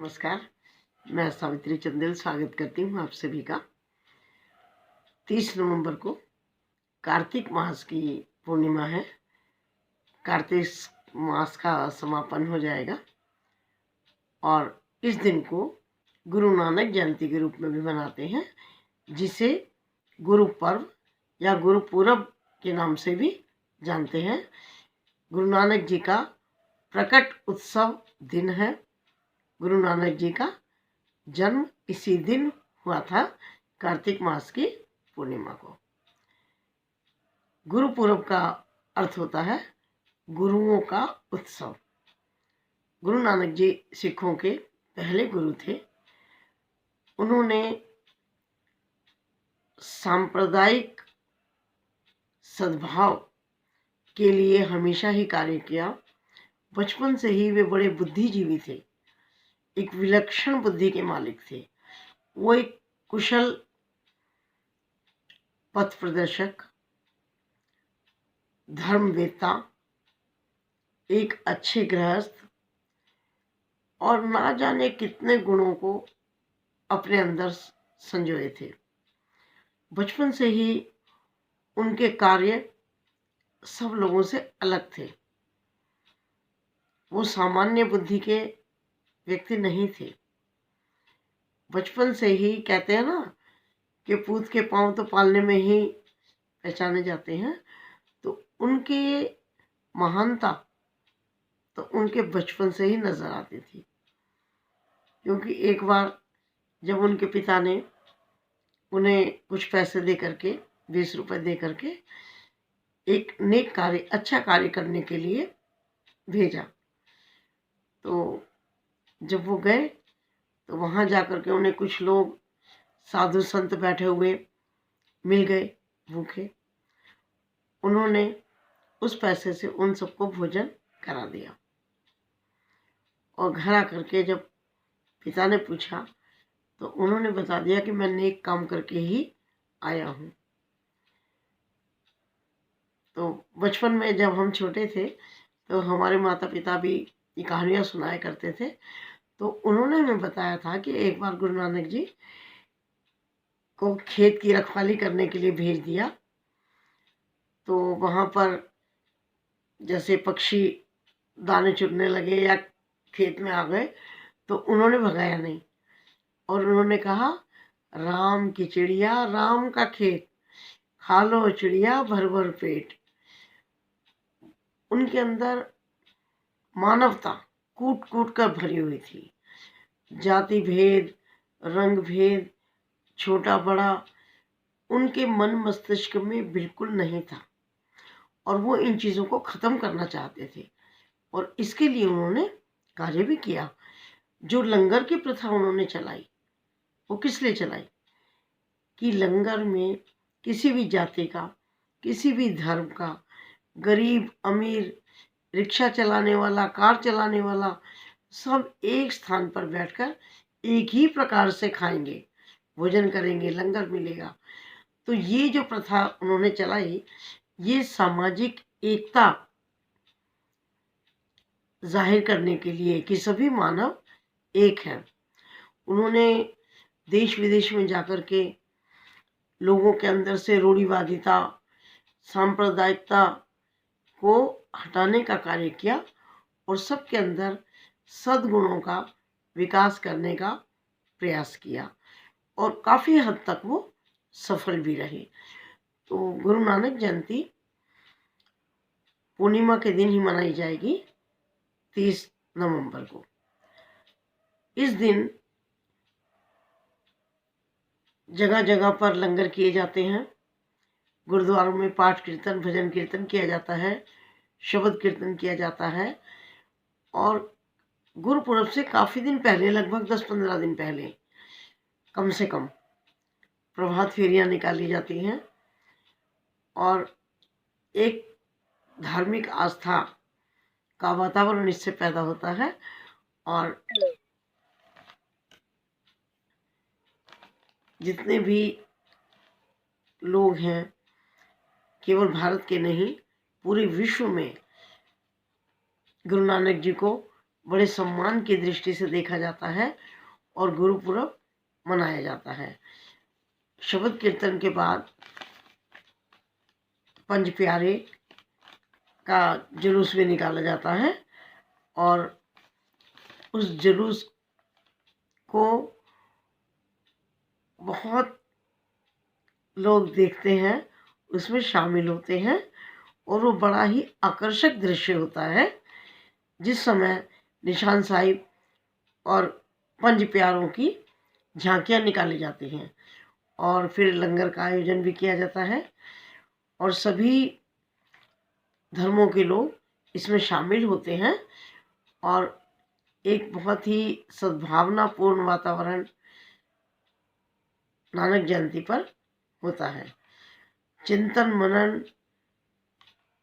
नमस्कार। मैं सावित्री चंदेल स्वागत करती हूँ आप सभी का। 30 नवंबर को कार्तिक मास की पूर्णिमा है। कार्तिक मास का समापन हो जाएगा और इस दिन को गुरु नानक जयंती के रूप में भी मनाते हैं, जिसे गुरु पर्व या गुरु पूरब के नाम से भी जानते हैं। गुरु नानक जी का प्रकट उत्सव दिन है। गुरु नानक जी का जन्म इसी दिन हुआ था, कार्तिक मास की पूर्णिमा को। गुरु पूरब का अर्थ होता है गुरुओं का उत्सव। गुरु नानक जी सिखों के पहले गुरु थे। उन्होंने सांप्रदायिक सद्भाव के लिए हमेशा ही कार्य किया। बचपन से ही वे बड़े बुद्धिजीवी थे, एक विलक्षण बुद्धि के मालिक थे। वो एक कुशल पथ प्रदर्शक, धर्मवेत्ता, एक अच्छे गृहस्थ और ना जाने कितने गुणों को अपने अंदर संजोए थे। बचपन से ही उनके कार्य सब लोगों से अलग थे। वो सामान्य बुद्धि के व्यक्ति नहीं थे। बचपन से ही कहते हैं ना कि पूत के पांव तो पालने में ही पहचाने जाते हैं, तो उनके महानता तो उनके बचपन से ही नजर आती थी। क्योंकि एक बार जब उनके पिता ने उन्हें कुछ पैसे दे करके, 20 रुपए दे करके एक नेक कार्य, अच्छा कार्य करने के लिए भेजा, तो जब वो गए तो वहाँ जाकर के उन्हें कुछ लोग साधु संत बैठे हुए मिल गए भूखे। उन्होंने उस पैसे से उन सबको भोजन करा दिया और घर आकर के जब पिता ने पूछा तो उन्होंने बता दिया कि मैं नेक काम करके ही आया हूँ। तो बचपन में जब हम छोटे थे तो हमारे माता पिता भी ये कहानियाँ सुनाया करते थे। तो उन्होंने हमें बताया था कि एक बार गुरु नानक जी को खेत की रखवाली करने के लिए भेज दिया, तो वहाँ पर जैसे पक्षी दाने चुगने लगे या खेत में आ गए तो उन्होंने भगाया नहीं और उन्होंने कहा, राम की चिड़िया राम का खेत, खा लो चिड़िया भर भर पेट। उनके अंदर मानवता कूट कूट कर भरी हुई थी। जाति भेद, रंग भेद, छोटा बड़ा उनके मन मस्तिष्क में बिल्कुल नहीं था और वो इन चीज़ों को ख़त्म करना चाहते थे और इसके लिए उन्होंने कार्य भी किया। जो लंगर की प्रथा उन्होंने चलाई, वो किस लिए चलाई कि लंगर में किसी भी जाति का, किसी भी धर्म का, गरीब अमीर, रिक्शा चलाने वाला, कार चलाने वाला, सब एक स्थान पर बैठकर एक ही प्रकार से खाएंगे, भोजन करेंगे, लंगर मिलेगा। तो ये जो प्रथा उन्होंने चलाई, ये सामाजिक एकता जाहिर करने के लिए कि सभी मानव एक हैं। उन्होंने देश विदेश में जाकर के लोगों के अंदर से रूढ़िवादिता, सांप्रदायिकता को हटाने का कार्य किया और सबके अंदर सद्गुणों का विकास करने का प्रयास किया और काफ़ी हद तक वो सफल भी रहे। तो गुरु नानक जयंती पूर्णिमा के दिन ही मनाई जाएगी, 30 नवंबर को। इस दिन जगह जगह पर लंगर किए जाते हैं, गुरुद्वारों में पाठ कीर्तन, भजन कीर्तन किया जाता है, शब्द कीर्तन किया जाता है और गुरुपुरब से काफ़ी दिन पहले, लगभग 10-15 दिन पहले कम से कम, प्रभात फेरियाँ निकाली जाती हैं और एक धार्मिक आस्था का वातावरण इससे पैदा होता है और जितने भी लोग हैं, केवल भारत के नहीं, पूरे विश्व में गुरु नानक जी को बड़े सम्मान की दृष्टि से देखा जाता है और गुरुपुरब मनाया जाता है। शबद कीर्तन के बाद पंज प्यारे का जुलूस भी निकाला जाता है और उस जुलूस को बहुत लोग देखते हैं, उसमें शामिल होते हैं और वो बड़ा ही आकर्षक दृश्य होता है जिस समय निशान साहिब और पंज प्यारों की झांकियाँ निकाली जाती हैं और फिर लंगर का आयोजन भी किया जाता है और सभी धर्मों के लोग इसमें शामिल होते हैं और एक बहुत ही सद्भावनापूर्ण वातावरण नानक जयंती पर होता है। चिंतन, मनन,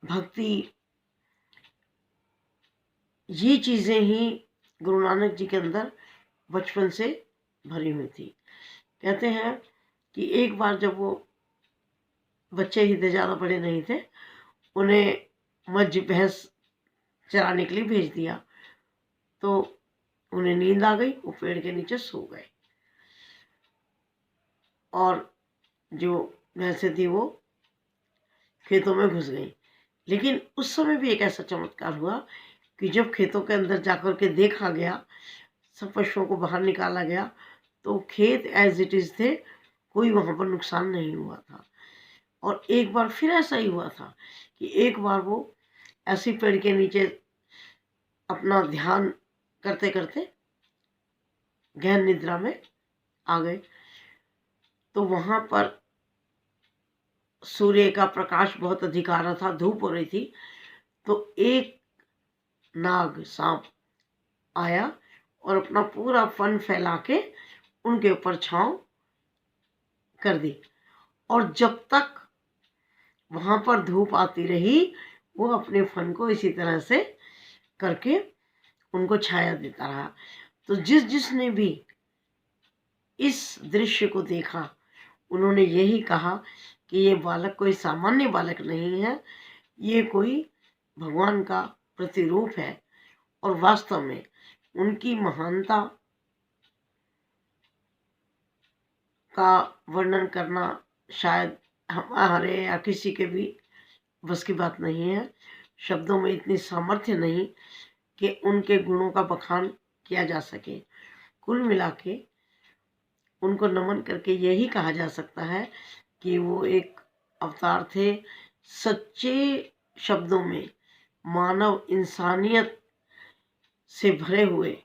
भक्ति, ये चीज़ें ही गुरु नानक जी के अंदर बचपन से भरी हुई थी। कहते हैं कि एक बार जब वो बच्चे ही थे, ज़्यादा बड़े नहीं थे, उन्हें मज्झ भैंस चराने के लिए भेज दिया तो उन्हें नींद आ गई, वो पेड़ के नीचे सो गए और जो भैंसें थी वो खेतों में घुस गई। लेकिन उस समय भी एक ऐसा चमत्कार हुआ कि जब खेतों के अंदर जाकर के देखा गया, सब पशुओं को बाहर निकाला गया तो खेत एज इट इज़ थे, कोई वहाँ पर नुकसान नहीं हुआ था। और एक बार फिर ऐसा ही हुआ था कि एक बार वो ऐसी पेड़ के नीचे अपना ध्यान करते करते गहन निद्रा में आ गए तो वहाँ पर सूर्य का प्रकाश बहुत अधिक आ रहा था, धूप हो रही थी, तो एक नाग सांप आया और अपना पूरा फन फैला के उनके ऊपर छांव कर दी और जब तक वहाँ पर धूप आती रही वो अपने फन को इसी तरह से करके उनको छाया देता रहा। तो जिसने भी इस दृश्य को देखा उन्होंने यही कहा कि ये बालक कोई सामान्य बालक नहीं है, ये कोई भगवान का प्रतिरूप है और वास्तव में उनकी महानता का वर्णन करना शायद हमारे या किसी के भी बस की बात नहीं है। शब्दों में इतनी सामर्थ्य नहीं कि उनके गुणों का बखान किया जा सके। कुल मिला के उनको नमन करके यही कहा जा सकता है कि वो एक अवतार थे, सच्चे शब्दों में मानव इंसानियत से भरे हुए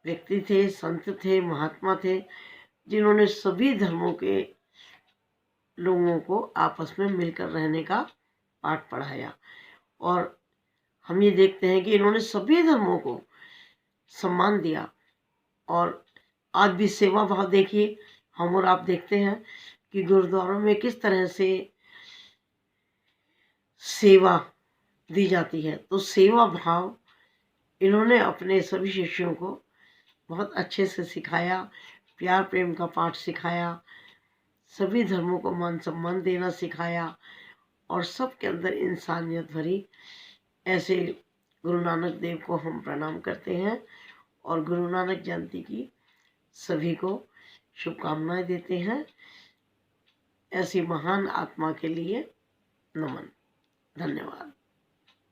व्यक्ति थे, संत थे, महात्मा थे, जिन्होंने सभी धर्मों के लोगों को आपस में मिलकर रहने का पाठ पढ़ाया। और हम ये देखते हैं कि इन्होंने सभी धर्मों को सम्मान दिया और आज भी सेवा भाव देखिए, हम और आप देखते हैं कि गुरुद्वारों में किस तरह से सेवा दी जाती है। तो सेवा भाव इन्होंने अपने सभी शिष्यों को बहुत अच्छे से सिखाया, प्यार प्रेम का पाठ सिखाया, सभी धर्मों को मान सम्मान देना सिखाया और सबके अंदर इंसानियत भरी। ऐसे गुरु नानक देव को हम प्रणाम करते हैं और गुरु नानक जयंती की सभी को शुभकामनाएं देते हैं। ऐसी महान आत्मा के लिए नमन। धन्यवाद।